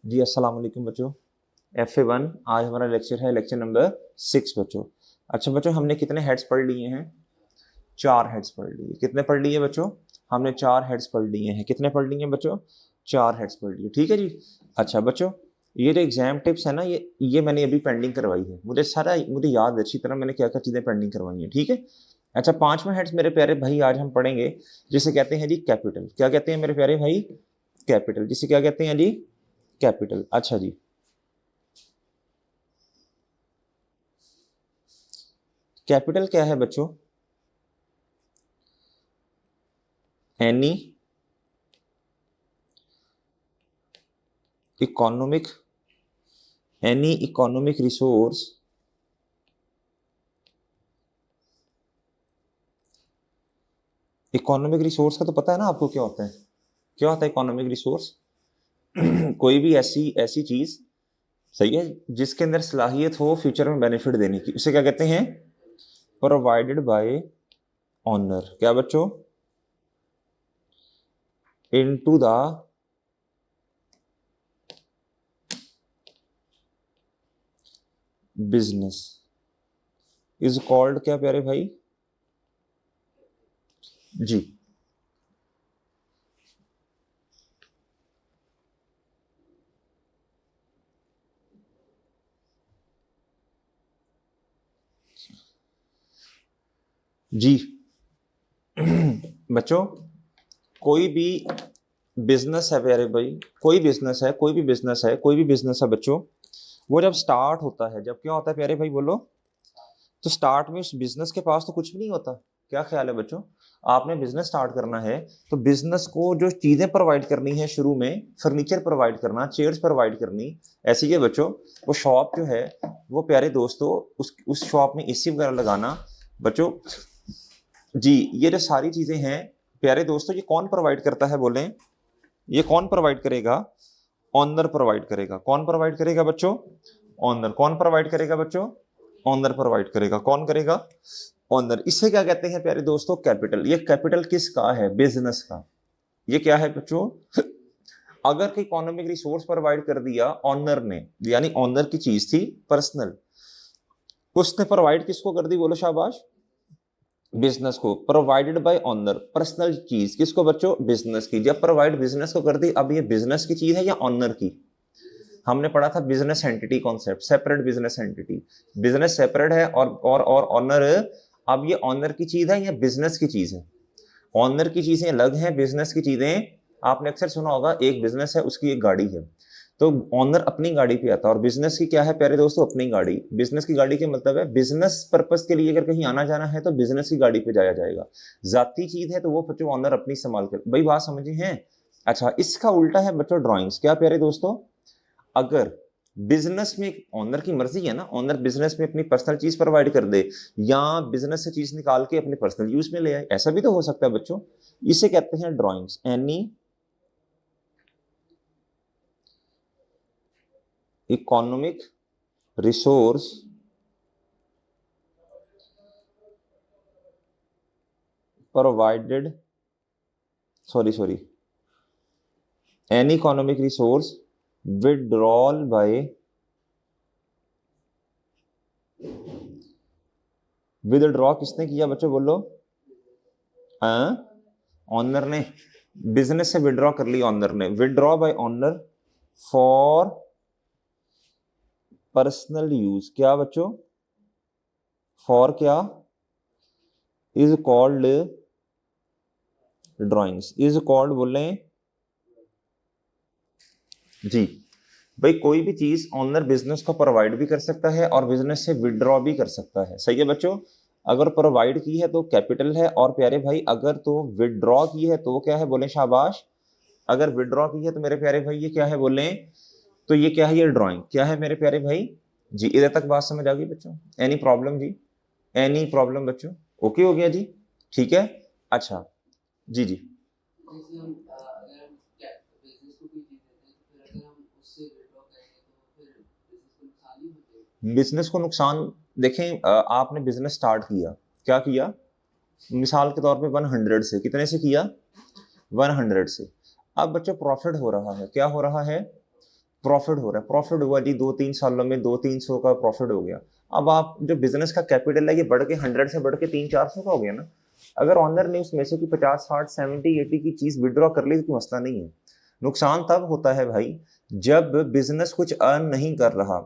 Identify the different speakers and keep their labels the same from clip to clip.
Speaker 1: जी अस्सलाम वालेकुम बच्चों। FA1 आज हमारा लेक्चर है, लेक्चर नंबर 6 बच्चों। अच्छा बच्चों, हमने कितने हेड्स पढ़ लिए हैं? 4 हेड्स पढ़ लिए। कितने पढ़ लिए बच्चों? हमने 4 हेड्स पढ़ लिए हैं। कितने पढ़ लिए बच्चों? 4 हेड्स पढ़ लिए। ठीक है जी। अच्छा बच्चों, ये जो एग्जाम टिप्स है ना, ये मैंने अभी पेंडिंग करवाई है। मुझे याद है अच्छी तरह मैंने क्या क्या चीज़ें पेंडिंग करवाई हैं। ठीक है। अच्छा, 5वां हेड्स मेरे प्यारे भाई आज हम पढ़ेंगे, जिसे कहते हैं जी कैपिटल। क्या कहते हैं मेरे प्यारे भाई? कैपिटल। जिसे क्या कहते हैं जी? कैपिटल। अच्छा जी, कैपिटल क्या है बच्चों? Any economic any economic resource economic resource का तो पता है ना आपको क्या होता है? क्या होता है इकोनॉमिक रिसोर्स? कोई भी ऐसी ऐसी चीज, सही है, जिसके अंदर सलाहियत हो फ्यूचर में बेनिफिट देने की, उसे क्या कहते हैं? Provided by honour. क्या बच्चों? Into the business is called क्या प्यारे भाई? जी जी। बच्चों, कोई भी बिजनेस है प्यारे भाई, कोई भी बिजनेस है बच्चों, वो जब स्टार्ट होता है, जब क्या होता है प्यारे भाई बोलो? तो स्टार्ट में उस बिजनेस के पास तो कुछ भी नहीं होता। क्या ख्याल है बच्चों? आपने बिजनेस स्टार्ट करना है, तो बिजनेस को जो चीजें प्रोवाइड करनी है, शुरू में फर्नीचर प्रोवाइड करना, चेयर्स प्रोवाइड करनी, ऐसी है बच्चों। वो शॉप जो है, वो प्यारे दोस्तों, उस शॉप में एसी वगैरह लगाना बच्चों। जी, ये जो सारी चीजें हैं प्यारे दोस्तों, ये कौन प्रोवाइड करता है बोलें? ये कौन प्रोवाइड करेगा? ऑनर प्रोवाइड करेगा। कौन प्रोवाइड करेगा बच्चों? ऑनर। कौन प्रोवाइड करेगा बच्चों? ऑनर प्रोवाइड करेगा। कौन करेगा? ऑनर। इसे क्या कहते हैं प्यारे दोस्तों? कैपिटल। ये कैपिटल किसका है? बिजनेस का। ये क्या है बच्चों? अगर कोई इकोनॉमिक रिसोर्स प्रोवाइड कर दिया ऑनर ने, यानी ऑनर की चीज थी पर्सनल, उसने प्रोवाइड किसको कर दी बोलो शाबाश? बिजनेस को। प्रोवाइडेड बाय ऑनर, पर्सनल चीज किसको बच्चों? बिजनेस की। जब प्रोवाइड बिजनेस को कर दी, अब ये बिजनेस की चीज है या ऑनर की? हमने पढ़ा था business entity concept, separate business entity. Business separate है और ऑनर, अब ये ऑनर की चीज है या बिजनेस की चीज है? ऑनर की चीजें अलग हैं, बिजनेस की चीजें, आपने अक्सर सुना होगा, एक बिजनेस है उसकी एक गाड़ी है, तो ऑनर अपनी गाड़ी पे आता है। और बिजनेस की क्या है प्यारे दोस्तों? अपनी गाड़ी। बिजनेस की गाड़ी के मतलब है बिजनेस पर्पस के लिए अगर कहीं आना जाना है तो बिजनेस की गाड़ी पे जाया जाएगा। जाती चीज है तो वो बच्चों ऑनर अपनी संभाल कर, भाई बात समझे हैं? अच्छा, इसका उल्टा है बच्चों ड्राइंग्स। क्या प्यारे दोस्तों? अगर बिजनेस में ऑनर की मर्जी है ना, ऑनर बिजनेस में अपनी पर्सनल चीज प्रोवाइड कर दे, या बिजनेस से चीज निकाल के अपने पर्सनल यूज में ले आए, ऐसा भी तो हो सकता है बच्चों। इसे कहते हैं drawings. Any economic resource provided, sorry, any economic resource withdrawal by, withdraw किसने किया बच्चों बोलो? ऑनर ने। बिजनेस से विड्रॉ कर ली ऑनर ने। Withdraw bye honour for personal use. क्या बच्चों? फॉर क्या? Is called drawings. Is called बोले जी। भाई कोई भी चीज ऑनर बिजनेस को प्रोवाइड भी कर सकता है और बिजनेस से विड्रॉ भी कर सकता है। सही है बच्चों? अगर प्रोवाइड की है तो कैपिटल है, और प्यारे भाई अगर तो विड्रॉ की है तो क्या है बोले शाबाश? अगर विड्रॉ की है तो मेरे प्यारे भाई ये क्या है बोले? तो ये क्या है? ये ड्राइंग। क्या है मेरे प्यारे भाई? जी, इधर तक बात समझ आ गई बच्चों? एनी प्रॉब्लम जी? एनी प्रॉब्लम बच्चों? ओके हो गया जी? ठीक है। अच्छा जी जी। बिजनेस को नुकसान, देखें, आपने बिजनेस स्टार्ट किया, क्या किया? मिसाल के तौर पे 100 से, कितने से किया? 100 से। अब बच्चों प्रॉफिट हो रहा है। क्या हो रहा है? प्रॉफिट हो रहा है, प्रॉफिट हुआ जी 2-3 सालों में 200-300 का प्रॉफिट हो गया। अब आप जो बिजनेस का कैपिटल है ये बढ़ के 100 से बढ़ के 300-400 का हो गया ना। अगर ऑनर ने उसमें से 50, 60, 70, 80 की चीज विड्रॉ कर ली तो कोई मसला नहीं है। नुकसान तब होता है भाई जब बिजनेस कुछ अर्न नहीं कर रहा,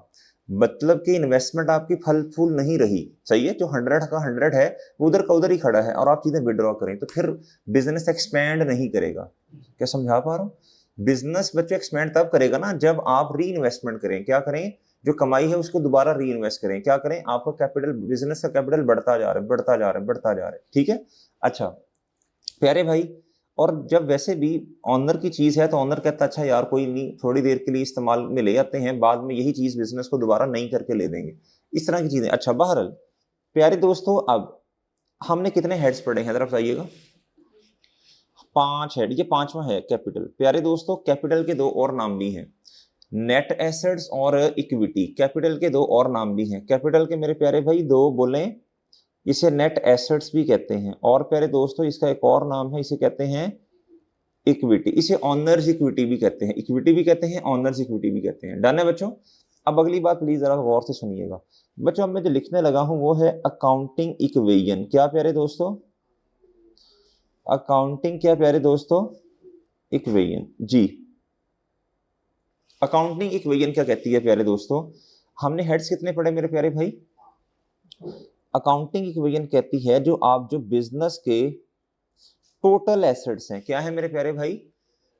Speaker 1: मतलब कि इन्वेस्टमेंट आपकी फल फूल नहीं रही, सही है, जो 100 का 100 है वो उधर का उधर ही खड़ा है और आप चीजें विड्रॉ करें तो फिर बिजनेस एक्सपेंड नहीं करेगा। क्या समझा पा रहा हूँ? बिजनेस बच्चों एक्सपेंड तब करेगा ना जब आप री इन्वेस्टमेंट करें। क्या करें? जो कमाई है उसको दोबारा री इन्वेस्ट करें। क्या करें? आपका कैपिटल, बिजनेस का कैपिटल बढ़ता जा रहा है, बढ़ता जा रहा है, बढ़ता जा रहा है। ठीक है, अच्छा प्यारे भाई, और जब वैसे भी ऑनर की चीज है तो ऑनर कहता है अच्छा यार कोई नहीं, थोड़ी देर के लिए इस्तेमाल में ले आते हैं, बाद में यही चीज बिजनेस को दोबारा नहीं करके ले देंगे, इस तरह की चीजें। अच्छा बहरहाल प्यारे दोस्तों, अब हमने कितने हेड्स पढ़े हैं जरा बताइएगा? 5 हेड, ये 5वां है कैपिटल। प्यारे दोस्तों कैपिटल के 2 और नाम भी हैं, नेट एसेट्स और इक्विटी। कैपिटल के 2 और नाम भी हैं। कैपिटल के मेरे प्यारे भाई 2 बोले, इसे नेट एसेट्स भी कहते हैं, और प्यारे दोस्तों इसका एक और नाम है, इसे कहते हैं इक्विटी। इसे ऑनर्स इक्विटी भी कहते हैं, इक्विटी भी कहते हैं, ऑनर्स इक्विटी भी कहते हैं। डन है बच्चों? अब अगली बात प्लीज जरा गौर से सुनिएगा बच्चों, अब मैं जो लिखने लगा हूं वो है अकाउंटिंग इक्वेशन। क्या प्यारे दोस्तों? अकाउंटिंग क्या प्यारे दोस्तों? इक्वेशन जी। अकाउंटिंग इक्वेशन क्या कहती है प्यारे दोस्तों? हमने हेड्स कितने पढ़े मेरे प्यारे भाई? अकाउंटिंग इक्वेशन कहती है जो आप जो बिजनेस के टोटल एसेट्स हैं, क्या है मेरे प्यारे भाई?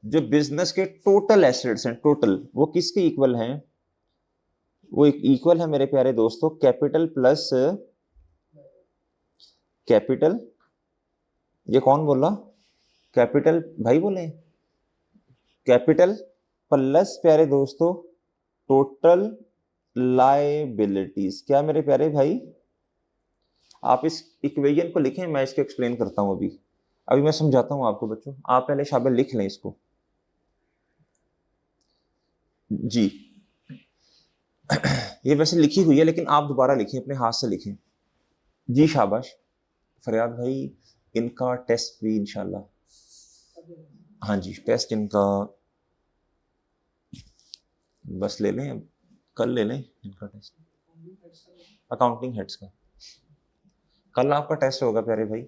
Speaker 1: जो बिजनेस के टोटल एसेट्स हैं, टोटल, वो किसके इक्वल हैं? वो इक्वल है मेरे प्यारे दोस्तों कैपिटल प्लस कैपिटल। ये कौन बोला? कैपिटल भाई बोले, कैपिटल प्लस प्यारे दोस्तों टोटल लायबिलिटीज। क्या मेरे प्यारे भाई? आप इस इक्वेशन को लिखें, मैं इसको एक्सप्लेन करता हूं। अभी मैं समझाता हूं आपको बच्चों, आप पहले शाबाश लिख लें इसको जी। ये वैसे लिखी हुई है लेकिन आप दोबारा लिखें, अपने हाथ से लिखें जी। शाबाश फरियाद भाई, इनका टेस्ट भी इंशाल्लाह, हाँ जी टेस्ट इनका बस ले लें, कल ले लें इनका टेस्ट, अकाउंटिंग हेड्स का। कल आपका टेस्ट होगा प्यारे भाई,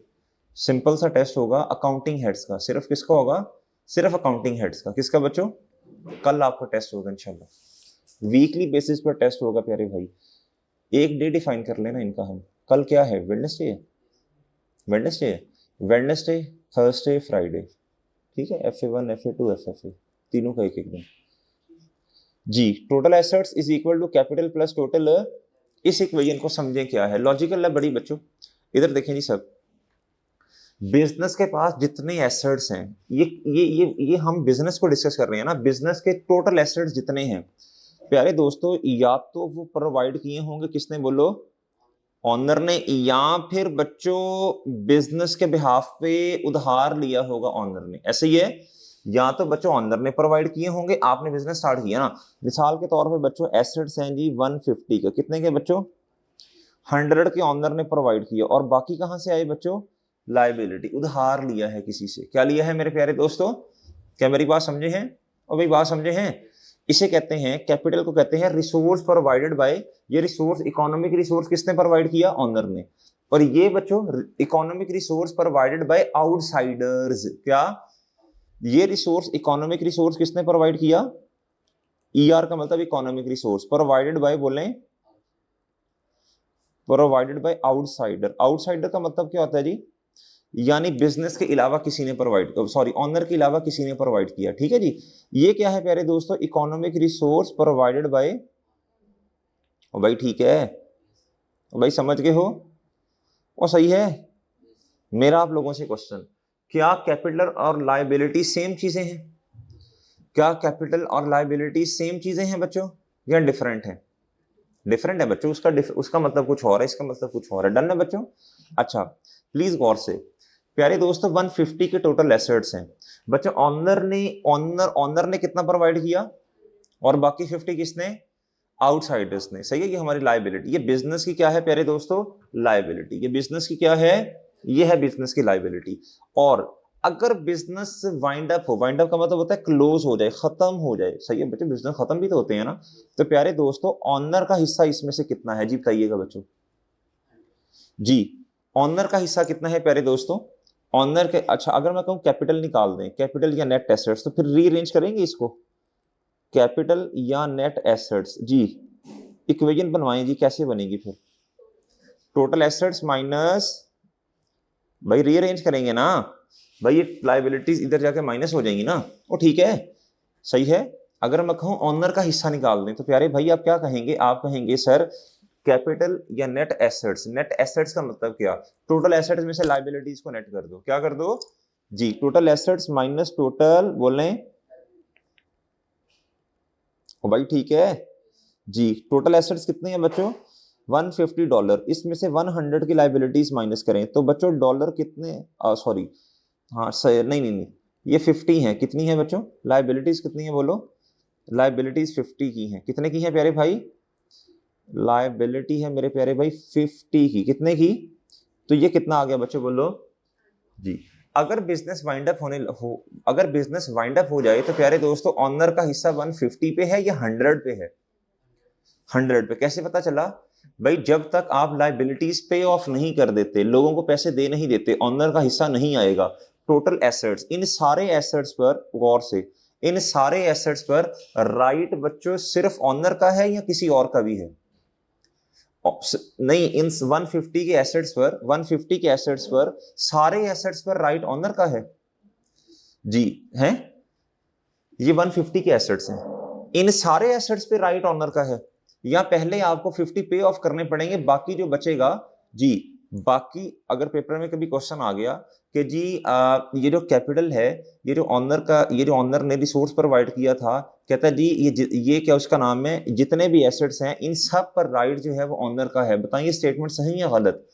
Speaker 1: सिंपल सा टेस्ट होगा अकाउंटिंग हेड्स का। सिर्फ किसका होगा? सिर्फ अकाउंटिंग हेड्स का। किसका बच्चों? कल आपका टेस्ट होगा इंशाल्लाह, वीकली बेसिस पर टेस्ट होगा प्यारे भाई। एक डे डिफाइन कर लेना इनका हम। कल क्या है? वेडनेसडे है, वेडनेसडे है, वेडनेसडे, थर्सडे, फ्राइडे, ठीक है। FA1, FA2, FFA तीनों का एक दिन जी। Total assets is equal to capital plus total. इस इक्वेशन को समझें क्या है, लॉजिकल है बड़ी बच्चों। इधर देखें जी सब, बिजनेस के पास जितने एसेट्स हैं, ये हम बिजनेस को डिस्कस कर रहे हैं ना, बिजनेस के टोटल एसेट्स जितने हैं प्यारे दोस्तों, या तो वो प्रोवाइड किए होंगे किसने बोलो? ऑनर ने, या फिर बच्चों बिजनेस के बिहाफ पे उधार लिया होगा ऑनर ने। ऐसे ही है, या तो बच्चों ऑनर ने प्रोवाइड किए होंगे, आपने बिजनेस स्टार्ट किया ना। मिसाल के तौर पे बच्चों एसेट्स हैं जी 150 के, कितने के बच्चों? 100 के ऑनर ने प्रोवाइड किया, और बाकी कहां से आए बच्चों? लायबिलिटी, उधार लिया है किसी से। क्या लिया है मेरे प्यारे दोस्तों? क्या मेरी बात समझे हैं? और भाई बात समझे हैं? इसे कहते हैं, कैपिटल को कहते हैं रिसोर्स प्रोवाइडेड बाय। ये रिसोर्स, इकोनॉमिक रिसोर्स किसने प्रोवाइड किया? ऑनर ने। और ये बच्चों economic resource provided by outsiders. क्या? ये रिसोर्स, इकोनॉमिक रिसोर्स किसने प्रोवाइड किया? ER का मतलब इकोनॉमिक रिसोर्स, प्रोवाइडेड बाय बोले, प्रोवाइडेड बाय आउटसाइडर। आउटसाइडर का मतलब क्या होता है जी? यानी बिजनेस के अलावा किसी ने प्रोवाइड, सॉरी ऑनर के अलावा किसी ने प्रोवाइड किया, ठीक है जी। ये क्या है प्यारे दोस्तों? Economic resource provided by. भाई ठीक है, भाई समझ गए हो? और सही है। मेरा आप लोगों से क्वेश्चन, क्या कैपिटल और लायबिलिटी सेम चीजें हैं? क्या कैपिटल और लायबिलिटी सेम चीजें हैं बच्चों, या डिफरेंट है? डिफरेंट है बच्चों, उसका मतलब कुछ और है, इसका मतलब कुछ और है। डन है बच्चों? अच्छा प्लीज गौर से, प्यारे दोस्तों 150 के टोटल एसेट्स हैं बच्चों। ऑनर ने कितना प्रोवाइड किया, और बाकी 50 किसने? आउटसाइडर्स ने। सही है, ये हमारी लायबिलिटी, ये बिजनेस की क्या है प्यारे दोस्तों? लायबिलिटी। ये बिजनेस की क्या है? ये है बिजनेस की लायबिलिटी। और अगर बिजनेस वाइंड अप हो, वाइंड अप का मतलब होता है क्लोज हो जाए, खत्म हो जाए, सही है बच्चों, बिजनेस खत्म भी तो होते हैं ना। तो प्यारे दोस्तों ऑनर का हिस्सा इसमें से कितना है जी बताइएगा बच्चों जी, ऑनर का हिस्सा कितना है प्यारे दोस्तों, ऑनर के, अच्छा अगर मैं कहूं कैपिटल निकाल दें, कैपिटल या नेट एसेट्स, तो फिर रीअरेंज करेंगे इसको, कैपिटल या नेट एसेट्स जी, इक्वेशन बनवाएं जी, कैसे बनेगी फिर, टोटल एसेट्स माइनस, भाई रीअरेंज करेंगे ना भाई, ये लाइबिलिटीज इधर जाके माइनस हो जाएंगी ना, वो ठीक है, सही है। अगर मैं कहूं ऑनर का हिस्सा निकाल दें, तो प्यारे भाई आप क्या कहेंगे, आप कहेंगे सर कैपिटल या नेट एसेट्स, नेट एसेट्स का मतलब क्या, टोटल एसेट्स में से लाइबिलिटीज को नेट कर दो, क्या कर दो जी, टोटल एसेट्स माइनस टोटल, बोलें ओ भाई ठीक है जी, टोटल एसेट्स कितने हैं बच्चों, $150, इसमें से 100 की लाइबिलिटीज माइनस करें तो बच्चों डॉलर कितने, सॉरी हाँ सही, नहीं नहीं नहीं, ये 50 है, कितनी है बच्चों लाइबिलिटीज, कितनी है बोलो, लाइबिलिटीज 50 की हैं, कितने की है प्यारे भाई, लाइबिलिटी है मेरे प्यारे भाई 50 की, कितने की, तो ये कितना आ गया बच्चों बोलो जी। अगर बिजनेस वाइंड अप होने हो, अगर बिजनेस वाइंड अप हो जाए तो प्यारे दोस्तों ऑनर का हिस्सा 150 पे है या 100 पे है, 100 पे, कैसे पता चला भाई, जब तक आप लाइबिलिटीज पे ऑफ नहीं कर देते, लोगों को पैसे दे नहीं देते, ऑनर का हिस्सा नहीं आएगा। टोटल एसेट्स, इन सारे एसेट्स पर गौर से, इन सारे एसेट्स पर राइट बच्चों सिर्फ ऑनर का है या किसी और का भी है, नहीं, इन 150 के एसेट्स पर, 150 के एसेट्स पर, सारे एसेट्स पर राइट ऑनर का है जी, है, ये 150 के एसेट्स हैं, इन सारे एसेट्स पे राइट ऑनर का है, या पहले आपको 50 पे ऑफ करने पड़ेंगे, बाकी जो बचेगा जी, बाकी अगर पेपर में कभी क्वेश्चन आ गया कि जी ये जो कैपिटल है, ये जो ऑनर का, ये जो ऑनर ने रिसोर्स प्रोवाइड किया था, कहता है जी ये क्या उसका नाम है, जितने भी एसेट्स हैं इन सब पर राइट जो है वो ऑनर का है, बताइए स्टेटमेंट सही है गलत,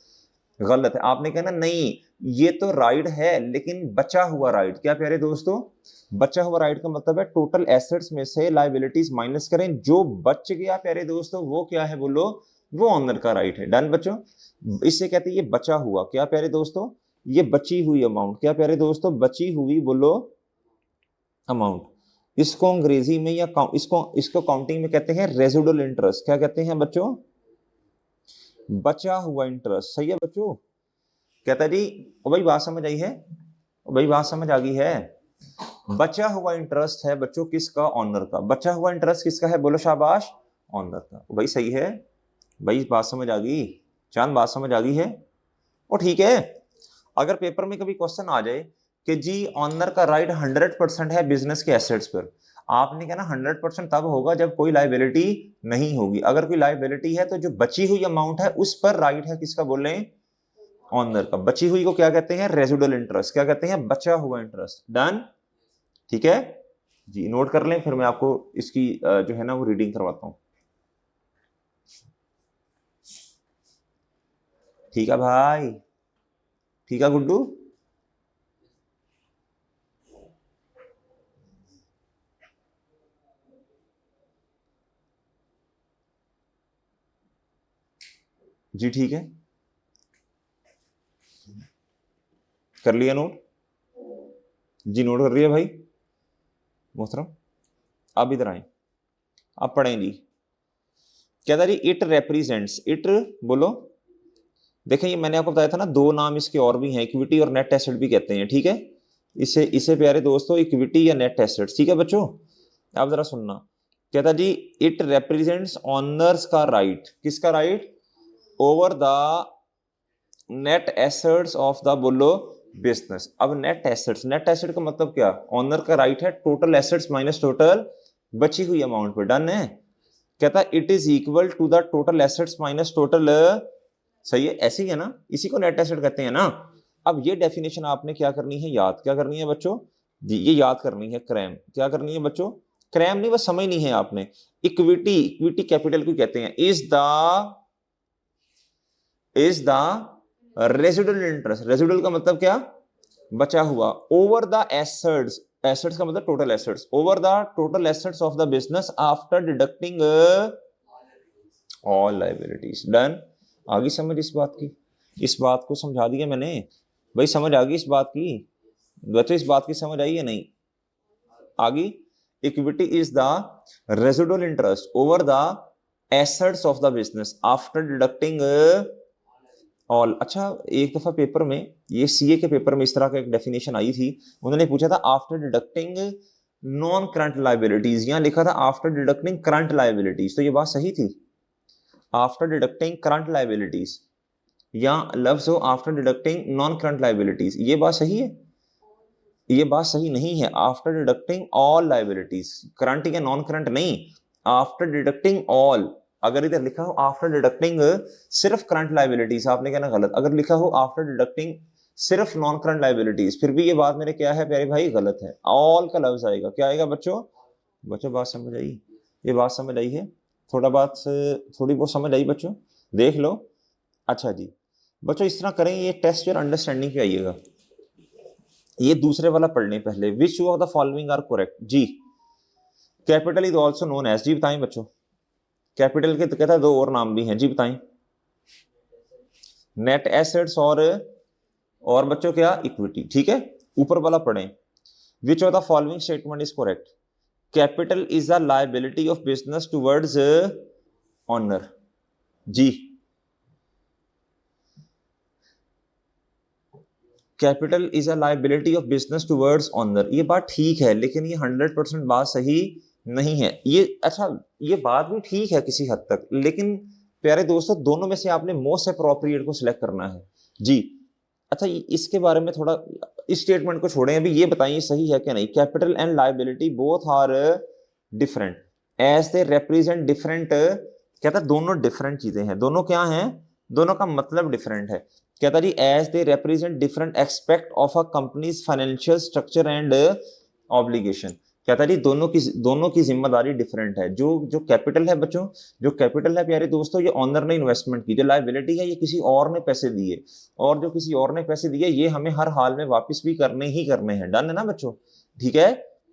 Speaker 1: गलत है, आपने कहना नहीं ये तो राइट है लेकिन बचा हुआ राइट, क्या प्यारे दोस्तों, बचा हुआ राइट का मतलब है टोटल एसेट्स में से लाइबिलिटीज माइनस करें, जो बच गया प्यारे दोस्तों वो क्या है बोलो, वो ऑनर का राइट है, डन बच्चों, इससे कहते हैं ये बचा हुआ, क्या प्यारे दोस्तों, ये बची हुई अमाउंट, क्या प्यारे दोस्तों, बची हुई बोलो अमाउंट, इसको अंग्रेजी में या इसको काउंटिंग में कहते हैं रेजिडुअल इंटरेस्ट, क्या कहते हैं बच्चों, बचा हुआ इंटरेस्ट, सही है बच्चों, कहता जी ओ भाई बात समझ आई है, ओ भाई बात समझ आ गई है, बचा हुआ इंटरेस्ट है बच्चों किसका, ऑनर का, बचा हुआ इंटरेस्ट किसका है बोलो शाबाश, ऑनर का, भाई सही है, भाई बात समझ आ गई, चांद बात समझ आ गई है, और ठीक है। अगर पेपर में कभी क्वेश्चन आ जाए कि जी ऑनर का राइट 100% है बिजनेस के एसेट्स पर, आपने कहना 100% तब होगा जब कोई लाइबिलिटी नहीं होगी, अगर कोई लाइबिलिटी है तो जो बची हुई अमाउंट है उस पर राइट है किसका बोल रहे हैं, ऑनर का, बची हुई को क्या कहते हैं, रेजिडुअल इंटरेस्ट, क्या कहते हैं, बचा हुआ इंटरेस्ट, डन, ठीक है जी, नोट कर लें, फिर मैं आपको इसकी जो है ना वो रीडिंग करवाता हूं, ठीक है भाई, ठीक है गुड्डू, जी ठीक है, कर लिया नोट जी, नोट कर लिया भाई मोहतरम, आप इधर आए, आप पढ़ें जी, क्या था जी, इट रेप्रेजेंट्स, इट बोलो, देखें ये मैंने आपको बताया था ना, दो नाम इसके और भी हैं, इक्विटी और नेट एसेट भी कहते हैं, ठीक है, इसे इसे प्यारे दोस्तों इक्विटी या नेट एसेट, ठीक है बच्चों, आप जरा सुनना, कहता जी इट रेप्रेजेंट्स ऑनर्स का राइट, किसका right, over the net assets of the बोलो बिजनेस, अब नेट एसेट्स, नेट एसेट का मतलब क्या, ऑनर का राइट है टोटल एसेट्स माइनस टोटल बची हुई अमाउंट पर, डन है, कहता it is equal to the total assets minus total, सही है, ऐसे ही है ना, इसी को नेट एसेट कहते हैं ना। अब ये डेफिनेशन आपने क्या करनी है, याद क्या करनी है बच्चों जी, ये याद करनी है, क्रैम, क्या करनी है बच्चों, क्रैम नहीं बस समझनी है आपने, इक्विटी, इक्विटी कैपिटल को कहते हैं, is the residual interest, residual का मतलब क्या, बचा हुआ, ओवर द एसेट्स, एसेट्स का मतलब total assets, over the total assets of the business after deducting all liabilities, done, आगे समझ इस बात की, इस बात को समझा दिया मैंने भाई, समझ आ गई इस बात की, बच्चों इस बात की समझ आई है नहीं? आगे, equity is the residual interest over the assets of the business after deducting all. अच्छा, एक दफा पेपर में, ये सीए के पेपर में इस तरह का एक डेफिनेशन आई थी, उन्होंने पूछा था after deducting non current liabilities, यहां लिखा था आफ्टर डिडक्टिंग करंट लाइबिलिटीज, तो ये बात सही थी? आफ्टर डिडक्टिंग करंट लाइबिलिटीज या लफ्ज हो after deducting non current liabilities, ये बात सही है? ये बात सही नहीं है। After deducting all liabilities, current या नॉन करंट नहीं, आफ्टर डिडक्टिंग ऑल। अगर इधर लिखा हो आफ्टर डिडक्टिंग सिर्फ करंट लाइबिलिटीज, आपने कहना गलत। अगर लिखा हो आफ्टर डिडक्टिंग सिर्फ नॉन करंट लाइबिलिटीज, फिर भी ये बात मेरे क्या है प्यारे भाई, गलत है। ऑल का लफ्ज आएगा, क्या आएगा बच्चों? बच्चों बात समझ आई? ये बात समझ आई है? थोड़ी बहुत समझ आई बच्चों? देख लो। अच्छा जी बच्चों, इस तरह करें, ये टेस्ट योर अंडरस्टैंडिंग पे आइएगा। ये दूसरे वाला पढ़ लें पहले। Which of the following are correct? जी, capital is also known as, जी बताएं बच्चों। कैपिटल के तो कहता है दो और नाम भी हैं, जी बताएं। नेट एसेट्स और बच्चों क्या? इक्विटी। ठीक है, ऊपर वाला पढ़ें। Which of the following statement is correct? Capital is the liability of business towards owner. जी, capital is a liability of business towards owner, ये बात ठीक है, लेकिन ये 100% बात सही नहीं है। ये अच्छा, ये बात भी ठीक है किसी हद तक, लेकिन प्यारे दोस्तों दोनों में से आपने मोस्ट अप्रोप्रिएट को सिलेक्ट करना है। जी अच्छा, इसके बारे में थोड़ा, इस स्टेटमेंट को छोड़ें, अभी ये बताइए सही है क्या नहीं। Capital and liability both are different as they represent different, कहता है दोनों डिफरेंट चीजें हैं। दोनों क्या हैं? दोनों का मतलब डिफरेंट है। कहता जी as they represent different aspect of a company's financial structure and obligation. कहता जी दोनों की जिम्मेदारी डिफरेंट है। जो कैपिटल है बच्चों, जो कैपिटल है प्यारे दोस्तों, ये ऑनर ने इन्वेस्टमेंट की। जो लायबिलिटी है ये किसी और ने पैसे दिए, और जो किसी और ने पैसे दिए ये हमें हर हाल में वापस भी करने ही करने हैं। डन है ना बच्चों? ठीक है।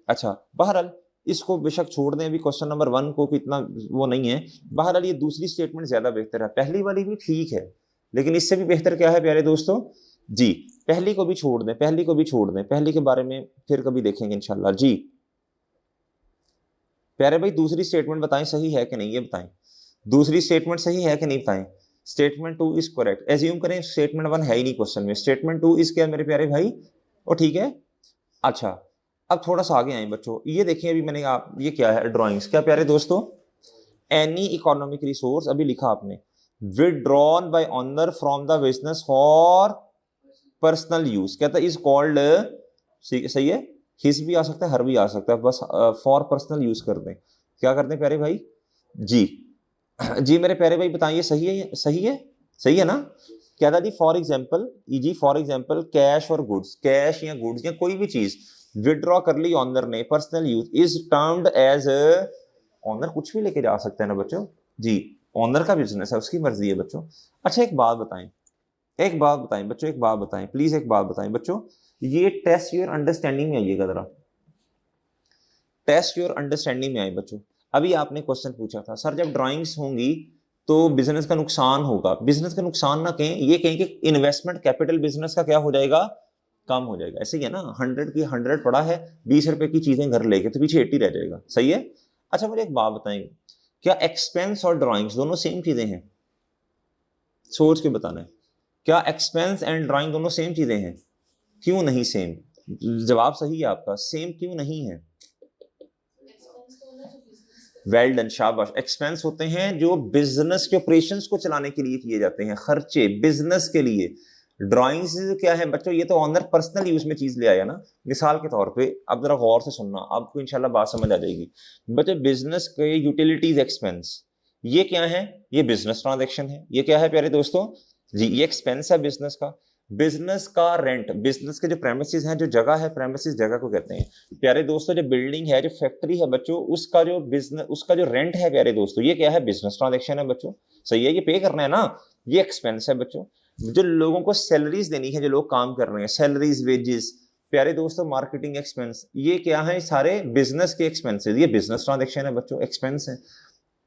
Speaker 1: अच्छा, बहरहाल इसको बेशक छोड़ दें, अभी क्वेश्चन नंबर 1 को इतना वो नहीं है। बहरहाल ये दूसरी स्टेटमेंट ज्यादा बेहतर है, पहली वाली भी ठीक है, लेकिन इससे भी बेहतर क्या है प्यारे दोस्तों? जी, पहली को भी छोड़ दें, पहली के बारे में फिर कभी देखेंगे इंशाल्लाह। जी प्यारे भाई, दूसरी स्टेटमेंट बताएं सही है कि नहीं, ये बताएं। दूसरी स्टेटमेंट सही है कि नहीं बताएं। Statement 2 is correct. एज्यूम करें स्टेटमेंट 1 है ही नहीं क्वेश्चन में, स्टेटमेंट 2 इज क्या मेरे प्यारे भाई? वो ठीक है। अच्छा, अब थोड़ा सा आगे आए बच्चों, ये देखिए अभी मैंने आप ये क्या है ड्राइंग्स, क्या प्यारे दोस्तों? एनी इकोनॉमिक रिसोर्स, अभी लिखा आपने, withdrawn bye honour from the business for personal use, कहता है इज कॉल्ड, सही है, हिज भी आ सकता है, हर भी आ सकता है, बस फॉर पर्सनल यूज कर दें। क्या करते हैं प्यारे भाई? जी जी मेरे प्यारे भाई बताइए, सही है? सही है ना? कहता जी for example, for example cash और गुड्स, कैश या गुड्स या कोई भी चीज विदड्रॉ कर ली ऑनर ने personal use, is termed as, owner कुछ भी लेके जा सकते हैं ना बच्चों। जी, ऑनर का बिजनेस है, उसकी मर्जी है बच्चों। अच्छा एक बात बताएं बच्चों, एक बात बताएं प्लीज, एक बात बताएं बच्चों, ये टेस्ट योर अंडरस्टैंडिंग में आइएगा जरा, टेस्ट योर अंडरस्टैंडिंग में आए बच्चों। अभी आपने क्वेश्चन पूछा था सर जब ड्राइंग्स होंगी तो बिजनेस का नुकसान होगा। बिजनेस का नुकसान ना कहें, ये कहें कि इन्वेस्टमेंट कैपिटल बिजनेस का क्या हो जाएगा? कम हो जाएगा। ऐसे ही है ना, 100 की 100 पड़ा है, 20 रुपए की चीजें घर लेके तो पीछे 80 रह जाएगा। सही है। अच्छा मुझे एक बात बताएंगे, क्या एक्सपेंस और ड्राइंग्स दोनों सेम चीजें हैं? सोच के बताना है, क्या एक्सपेंस एंड ड्राइंग दोनों सेम चीजें हैं? क्यों नहीं सेम? जवाब सही है आपका, सेम क्यों नहीं है? वेल डन, शाबाश। एक्सपेंस होते हैं जो बिजनेस के ऑपरेशंस को चलाने के लिए किए जाते हैं, खर्चे बिजनेस के लिए। ड्राइंग्स क्या है बच्चों? ये तो ऑनर पर्सनल यूज में चीज ले आया ना। मिसाल के तौर पे, अब जरा गौर से सुनना, आपको इंशाल्लाह बात समझ आ जाएगी। बच्चों बिजनेस के यूटिलिटीज एक्सपेंस, ये क्या है? ये बिजनेस ट्रांजेक्शन है। ये क्या है प्यारे दोस्तों? जी ये एक्सपेंस है बिजनेस का। बिजनेस का रेंट, बिजनेस के जो प्रेमिसेस हैं, जो जगह है, प्रेमिसेस जगह को कहते हैं प्यारे दोस्तों। जो बिल्डिंग है, जो फैक्ट्री है बच्चों, उसका जो बिजनेस, उसका जो रेंट है प्यारे दोस्तों, ये क्या है? बिजनेस ट्रांजेक्शन है बच्चों। सही है, ये पे करना है ना, ये एक्सपेंस है बच्चों। जो लोगों को सैलरीज देनी है, जो लोग काम कर रहे हैं, सैलरीज, वेजेस, प्यारे दोस्तों मार्केटिंग एक्सपेंस, ये क्या है? सारे बिजनेस के एक्सपेंसेस, ये बिजनेस ट्रांजेक्शन है बच्चों, एक्सपेंस है।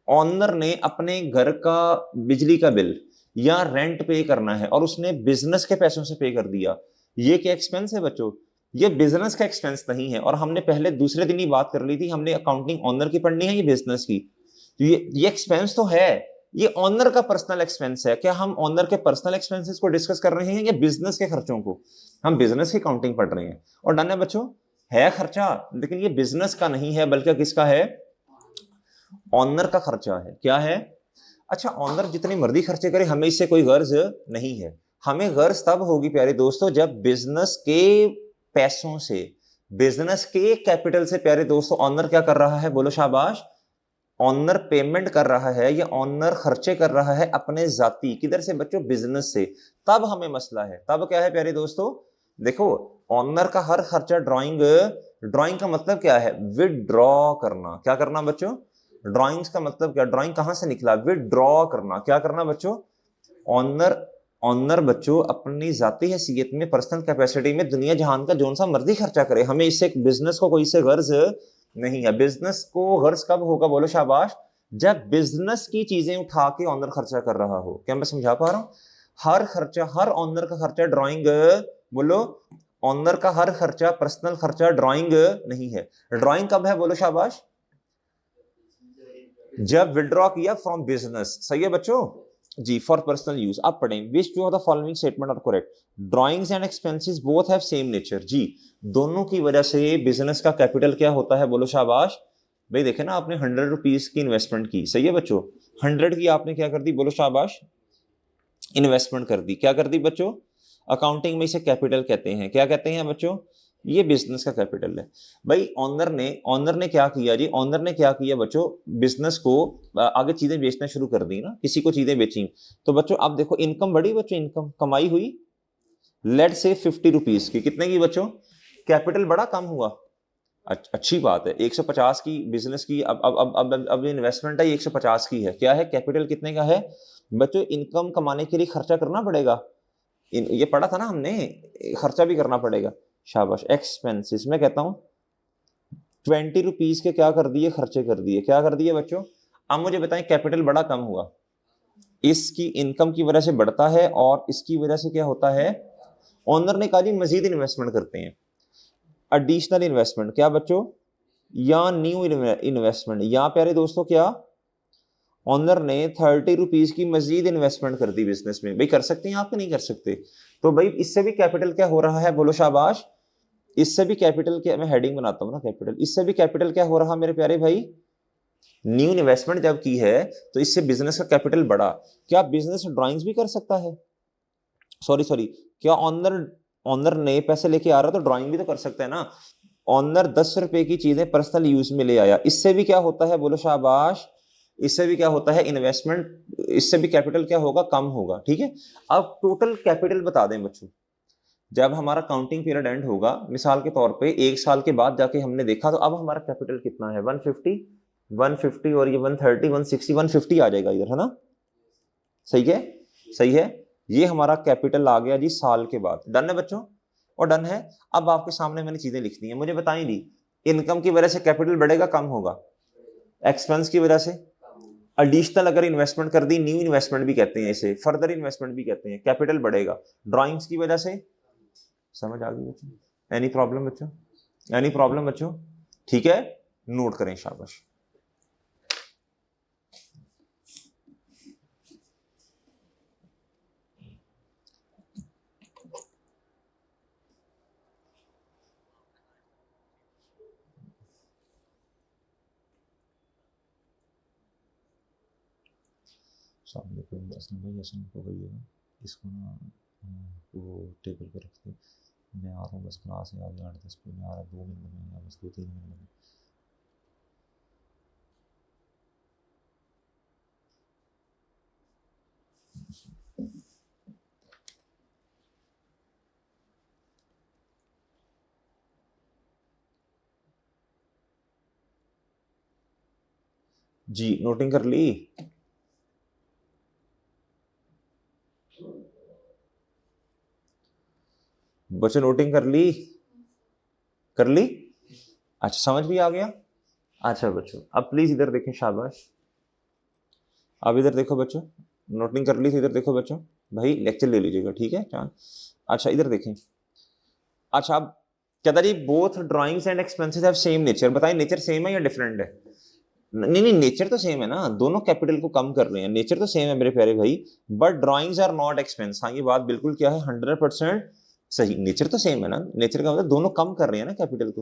Speaker 1: ऑनर ने अपने घर का बिजली का बिल या रेंट पे करना है और उसने बिजनेस के पैसों से पे कर दिया, ये क्या एक्सपेंस है बच्चों? ये बिजनेस का एक्सपेंस नहीं है। और हमने पहले दूसरे दिन ही बात कर ली थी, हमने अकाउंटिंग ऑनर की पढ़नी है, ये बिजनेस की। तो ये एक्सपेंस तो है, ये ऑनर का पर्सनल एक्सपेंस है। क्या हम ऑनर के पर्सनल एक्सपेंसेस को डिस्कस कर रहे हैं या बिजनेस के खर्चों को? हम बिजनेस की अकाउंटिंग पढ़ रहे हैं। और डन है बच्चों, है खर्चा, लेकिन ये बिजनेस का नहीं है, बल्कि किसका है? ऑनर का खर्चा है। क्या है? अच्छा, ऑनर जितनी मर्जी खर्चे करे, हमें इससे कोई गर्ज नहीं है। हमें गर्ज तब होगी प्यारे दोस्तों जब बिजनेस के पैसों से, बिजनेस के कैपिटल से प्यारे दोस्तों ऑनर क्या कर रहा है? बोलो शाबाश। ऑनर पेमेंट कर रहा है या ऑनर खर्चे कर रहा है अपने जाती, किधर से बच्चों? बिजनेस से। तब हमें मसला है। तब क्या है प्यारे दोस्तों? देखो, ऑनर का हर खर्चा ड्राइंग, ड्राइंग का मतलब क्या है? विदड्रॉ करना। क्या करना बच्चों? ड्राइंग्स का मतलब क्या? ड्राइंग कहां से निकला? विदड्रॉ करना। क्या करना बच्चों? ऑनर, ऑनर बच्चों अपनी जाती हैसियत में, पर्सनल कैपेसिटी में दुनिया जहान का जोन सा मर्जी खर्चा करे, हमें इससे बिजनेस को कोई इससे गर्ज नहीं है। बिजनेस को गर्ज कब होगा? बोलो शाबाश। जब बिजनेस की चीजें उठा के ऑनर खर्चा कर रहा हो। क्या मैं समझा पा रहा हूं? हर खर्चा, हर ऑनर का खर्चा ड्राइंग, बोलो, ऑनर का हर खर्चा पर्सनल खर्चा ड्राइंग नहीं है। ड्राइंग कब है? बोलो शाबाश। जब विड्रॉ किया फ्रॉम बिजनेस। सही है बच्चों जी। For personal use. आप पढ़ें, which two of the following statement are correct? Drawings and expenses both have same nature. जी, दोनों की वजह से बिजनेस का कैपिटल क्या होता है? बोलो शाबाश। भाई देखे ना, आपने 100 रुपीज की इन्वेस्टमेंट की, सही है बच्चों, 100 की आपने क्या कर दी? बोलो शाबाश, इन्वेस्टमेंट कर दी। क्या कर दी बच्चों? अकाउंटिंग में इसे कैपिटल कहते हैं। क्या कहते हैं बच्चों? ये बिजनेस का कैपिटल है। भाई ऑनर ने क्या किया जी? ऑनर ने क्या किया बच्चों? बिजनेस को आगे चीजें बेचना शुरू कर दी ना, किसी को चीजें बेची। तो बच्चों अब देखो, इनकम बढ़ी बच्चों, इनकम कमाई हुई, लेट से 50 रुपीज की। कितने की बच्चों? कैपिटल बड़ा कम हुआ। अच्छी बात है। 150 की बिजनेस की, अब इन्वेस्टमेंट है, 150 की है। क्या है? कैपिटल कितने का है बच्चों? इनकम कमाने के लिए खर्चा करना पड़ेगा। ये पढ़ा था ना हमने, खर्चा भी करना पड़ेगा। शाबाश। एक्सपेंसेस में कहता हूं 20 रुपीज के क्या कर दिए? खर्चे कर दिए। क्या कर दिए बच्चों? अब मुझे बताएं, कैपिटल बड़ा कम हुआ, इसकी इनकम की वजह से बढ़ता है, और इसकी वजह से क्या होता है? ओनर ने कहा जी मजीद इन्वेस्टमेंट करते हैं, एडिशनल इन्वेस्टमेंट। क्या बच्चों? या न्यू इन्वेस्टमेंट। या प्यारे दोस्तों क्या? ऑनर ने 30 रुपीज की मजीद इन्वेस्टमेंट कर दी बिजनेस में। भाई कर सकते हैं आप कि नहीं कर सकते? तो भाई इससे भी कैपिटल क्या हो रहा है? बोलो शाबाश। इससे भी कैपिटल क्या, मैं हेडिंग बनाता हूं ना कैपिटल, इससे भी कैपिटल क्या हो रहा मेरे प्यारे भाई? न्यू इन्वेस्टमेंट जब की है तो इससे बिजनेस का कैपिटल बढ़ा। क्या बिजनेस ड्राइंग्स भी कर सकता है? सॉरी, क्या ऑनर, ऑनर नए पैसे लेके आ रहा तो ड्राइंग भी तो कर सकता है ना। ऑनर 10 रुपए की चीजें पर्सनल यूज में ले आया, इससे भी क्या होता है? बोलो शाबाश। इससे भी क्या होता है? इन्वेस्टमेंट, इससे भी कैपिटल क्या होगा? कम होगा। ठीक है, अब टोटल कैपिटल बता दें बच्चों। जब हमारा काउंटिंग पीरियड एंड होगा, मिसाल के तौर पे 1 साल के बाद जाके हमने देखा, तो अब हमारा कैपिटल कितना है? 150, 150 और ये 130, 160, 150 आ जाएगा इधर, है ना? सही है, सही है। ये हमारा कैपिटल आ गया जी साल के बाद। डन है बच्चों? और डन है। अब आपके सामने मैंने चीजें लिख दी हैं, मुझे बताएं दी, इनकम की वजह से कैपिटल बढ़ेगा कम होगा? एक्सपेंस की वजह से, एडिशनल अगर इन्वेस्टमेंट कर दी, न्यू इन्वेस्टमेंट भी कहते हैं इसे, फर्दर इन्वेस्टमेंट भी कहते हैं, कैपिटल बढ़ेगा। ड्राइंग्स की वजह से, समझ आ गई बच्चों? एनी प्रॉब्लम बच्चों? एनी प्रॉब्लम बच्चों? ठीक है, नोट करें, शाबाश। सामने कोई बस नहीं, ऐसा नहीं करिएगा, इसको ना वो टेबल पे रखते। मैं आ रहा हूँ बस, क्लास है आगे 8-10 पे, मैं आ रहा 2 मिनट में, या बस 2-3 मिनट में। जी, नोटिंग कर ली? बच्चों नोटिंग कर ली? कर ली? अच्छा, समझ भी आ गया? अच्छा बच्चों, अब प्लीज इधर देखें, शाबाश। अब इधर देखो बच्चों, नोटिंग कर ली तो इधर देखो बच्चों, भाई लेक्चर ले लीजिएगा, ठीक है चांद? अच्छा इधर देखें। अच्छा अब कहता जी both drawings and expenses have same nature, बताएं नेचर सेम है या डिफरेंट है? नहीं नहीं, नेचर तो सेम है ना, दोनों कैपिटल को कम कर रहे हैं, नेचर तो सेम है मेरे प्यारे भाई, but drawings are not expense. हाँ ये बात बिल्कुल क्या है, 100% सही, नेचर तो सेम है ना, नेचर का मतलब दोनों कम कर रहे हैं ना कैपिटल को।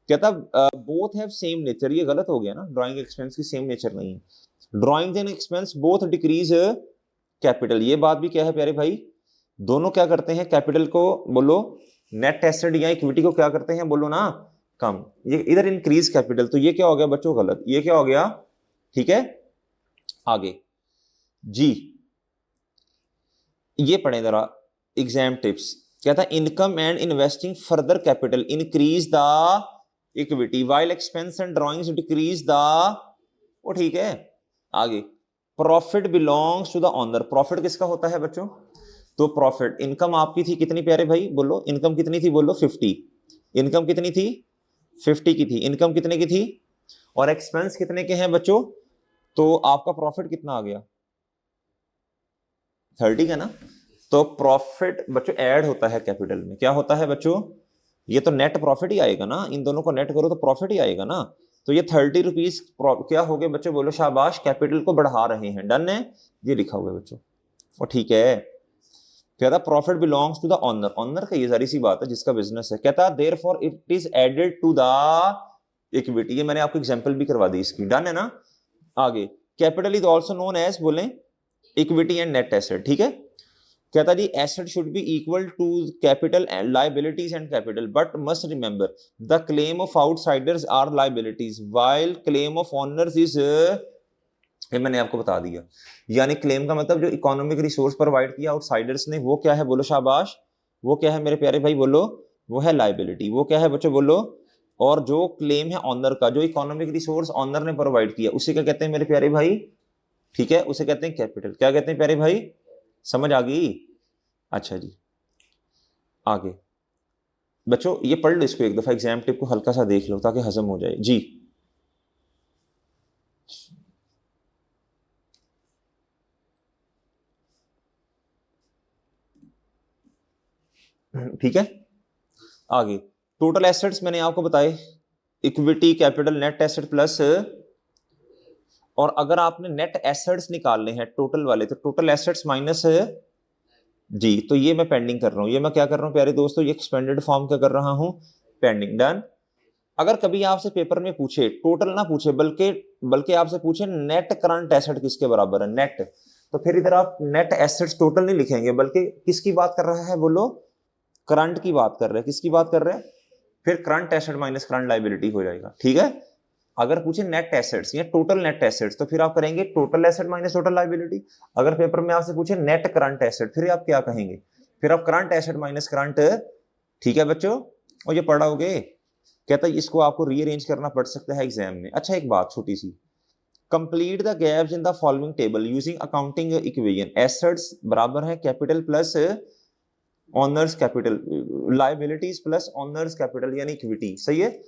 Speaker 1: कहता बोथ हैव सेम नेचर, ये गलत हो गया ना, ड्राइंग एक्सपेंस की सेम नेचर नहीं है। Drawings and expense both decrease capital, ये बात भी क्या है प्यारे भाई, दोनों क्या करते हैं कैपिटल को, बोलो नेट एसेट या इक्विटी को क्या करते हैं, बोलो ना कम, ये इधर इंक्रीज कैपिटल, तो ये क्या हो गया बच्चों गलत, ये क्या हो गया, ठीक है। आगे जी, ये पढ़े जरा एग्जाम टिप्स, कहता है income and investing further capital increase the equity while expense and drawings decrease the, वो ठीक है। आगे profit belongs to the owner, profit किसका होता है बच्चों, तो प्रॉफिट, इनकम आपकी थी कितनी प्यारे भाई, बोलो इनकम कितनी थी, बोलो 50, इनकम कितनी थी 50 की थी, इनकम कितने की थी, और एक्सपेंस कितने के हैं बच्चों, तो आपका प्रॉफिट कितना आ गया 30 का ना। तो प्रॉफिट बच्चों ऐड होता है कैपिटल में, क्या होता है बच्चों, ये तो नेट प्रॉफिट ही आएगा ना, इन दोनों को नेट करो तो प्रॉफिट ही आएगा ना, तो ये 30 रुपीज क्या हो गए बच्चों, बोलो शाबाश, कैपिटल को बढ़ा रहे हैं, डन है, ये लिखा हुआ है बच्चों, और ठीक है। कहता profit belongs to the owner, owner का ये सारी सी बात है जिसका बिजनेस है, कहता therefore it is added to the equity, ये मैंने आपको एग्जांपल भी करवा दी इसकी, डन है ना। आगे capital is also known as, बोले इक्विटी एंड नेट एसेट, ठीक है। कहता जी asset should be equal to capital and liabilities and capital, but must remember the claim of outsiders are liabilities while claim of owners is, ये मैंने आपको बता दिया, यानी क्लेम का मतलब जो इकोनॉमिक रिसोर्स प्रोवाइड किया आउटसाइडर्स ने, वो क्या है, बोलो शाबाश, वो क्या है मेरे प्यारे भाई, बोलो वो है लायबिलिटी, वो क्या है बच्चों, बोलो, और जो क्लेम है ऑनर का, जो इकोनॉमिक रिसोर्स ऑनर ने प्रोवाइड किया, उसे क्या कहते हैं मेरे प्यारे भाई, ठीक है, उसे कहते हैं कैपिटल, क्या कहते हैं प्यारे भाई, समझ आ गई। अच्छा जी, आगे बच्चों ये पढ़ लो इसको एक दफा, एग्जाम टिप को हल्का सा देख लो ताकि हजम हो जाए जी। ठीक है। आगे टोटल एसेट्स मैंने आपको बताए, equity capital net asset plus, और अगर आपने नेट एसेट्स निकालने हैं टोटल वाले, तो टोटल एसेट्स माइनस जी, तो ये मैं पेंडिंग कर रहा हूं, ये मैं क्या कर रहा हूं प्यारे दोस्तों, ये एक्सपेंडेड फॉर्म क्या कर रहा हूं, पेंडिंग, डन। अगर कभी आपसे पेपर में पूछे, टोटल ना पूछे, बल्कि बल्कि आपसे पूछे नेट करंट एसेट किसके बराबर है, नेट, तो फिर इधर आप नेट एसेट्स टोटल नहीं लिखेंगे, बल्कि किसकी बात कर रहा है, बोलो करंट की बात कर रहे हैं, किसकी बात कर रहे हैं, फिर current asset minus current liability हो जाएगा, ठीक है। अगर पूछे नेट एसेट्स या टोटल नेट एसेट्स, तो फिर आप करेंगे total asset minus total liability. अगर पेपर में आपसे पूछे नेट करंट एसेट, फिर आप क्या कहेंगे, फिर आप करंट एसेट माइनस करंट, ठीक है बच्चों, और ये पढ़ाओगे। कहता है इसको आपको रीअरेंज करना पड़ सकता है एग्जाम में। अच्छा एक बात छोटी सी, complete the gaps in the following table using accounting equation, assets बराबर है capital plus owners capital, liabilities plus owners capital यानी इक्विटी, सही है।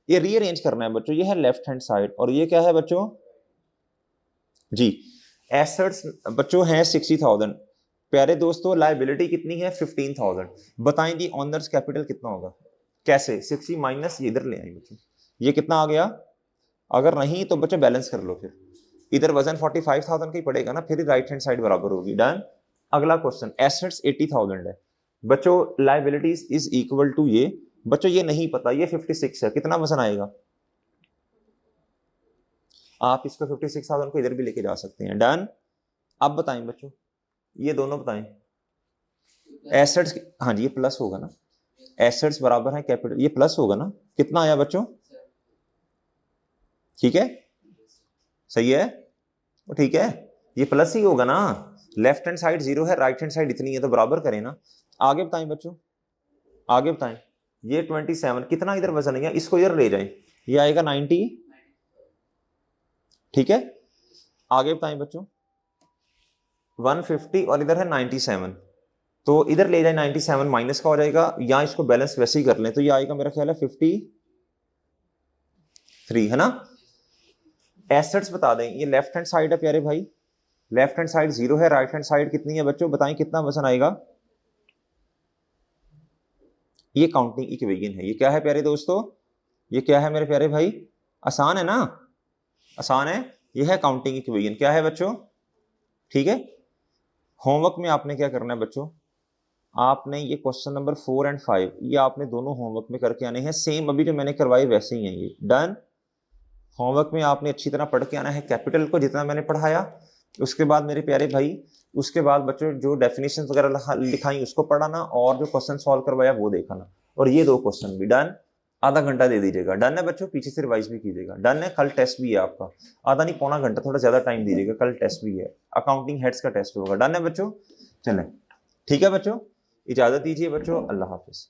Speaker 1: ये रीअरेंज करना है बच्चों, ये है लेफ्ट हैंड साइड, और ये क्या है बच्चों जी, एसेट्स बच्चों है 60,000, प्यारे दोस्तों लायबिलिटी कितनी है 15,000, बताएं जी ऑनर्स कैपिटल कितना होगा, कैसे, 60 माइनस ये इधर ले आए बच्चों, ये कितना आ गया, अगर नहीं तो बच्चों बैलेंस कर लो, फिर इधर वजन 45,000 का ही पड़ेगा ना, फिर राइट हैंड साइड बराबर होगी, डन। अगला क्वेश्चन, एसेट्स 80,000 है बच्चों, लायबिलिटीज इज इक्वल टू ये, बच्चों ये नहीं पता, ये 56 है, कितना वजन आएगा, आप इसको 56,000 को इधर भी लेके जा सकते हैं, डन। अब बताएं बच्चों, ये दोनों बताएं, एसेट्स, हाँ जी ये प्लस होगा ना, एसेट्स बराबर है कैपिटल, ये प्लस होगा ना, कितना आया बच्चों, ठीक है, सही है, ठीक है, ये प्लस ही होगा ना, लेफ्ट हैंड साइड 0 है, राइट हैंड साइड इतनी है, तो बराबर करें ना। आगे बताएं बच्चों, आगे बताएं, ये 27 कितना इधर वजन है, इसको इधर ले जाएं, ये आएगा 90, ठीक है। आगे बताएं बच्चों, 150 और इधर है 97, तो इधर ले जाए 97 माइनस का हो जाएगा, या इसको बैलेंस वैसे ही कर लें, तो ये आएगा मेरा ख्याल है 53 है ना। एसेट्स बता दें, ये लेफ्ट हैंड साइड है प्यारे भाई, लेफ्ट हैंड साइड 0 है, राइट हैंड साइड कितनी है बच्चों, बताएं कितना वजन आएगा, ये काउंटिंग इक्वेशन है। ये क्या है प्यारे दोस्तों, ये क्या है मेरे प्यारे भाई, आसान है ना, आसान है। ये है काउंटिंग इक्वेशन। क्या है बच्चों, ठीक है। होमवर्क में आपने क्या करना है बच्चों, आपने ये क्वेश्चन नंबर 4 एंड 5 ये आपने दोनों होमवर्क में करके आने हैं, सेम अभी जो मैंने करवाए वैसे ही हैं ये। डन। होमवर्क में आपने अच्छी तरह पढ़ के आना है कैपिटल को जितना मैंने पढ़ाया। उसके बाद मेरे प्यारे भाई, उसके बाद बच्चों जो डेफिनेशन वगैरह लिखाई उसको पढ़ाना, और जो क्वेश्चन सॉल्व करवाया वो देखाना, और ये 2 क्वेश्चन भी। डन। आधा घंटा दे दीजिएगा। डन है बच्चों, पीछे से रिवाइज भी कीजिएगा। डन है। कल टेस्ट भी है आपका, आधा नहीं पौना घंटा, थोड़ा ज्यादा टाइम दीजिएगा, कल टेस्ट भी है, अकाउंटिंग हेड्स का टेस्ट होगा। डन है बच्चों, चलें ठीक है बच्चों, इजाजत दीजिए बच्चों, अल्लाह हाफिज।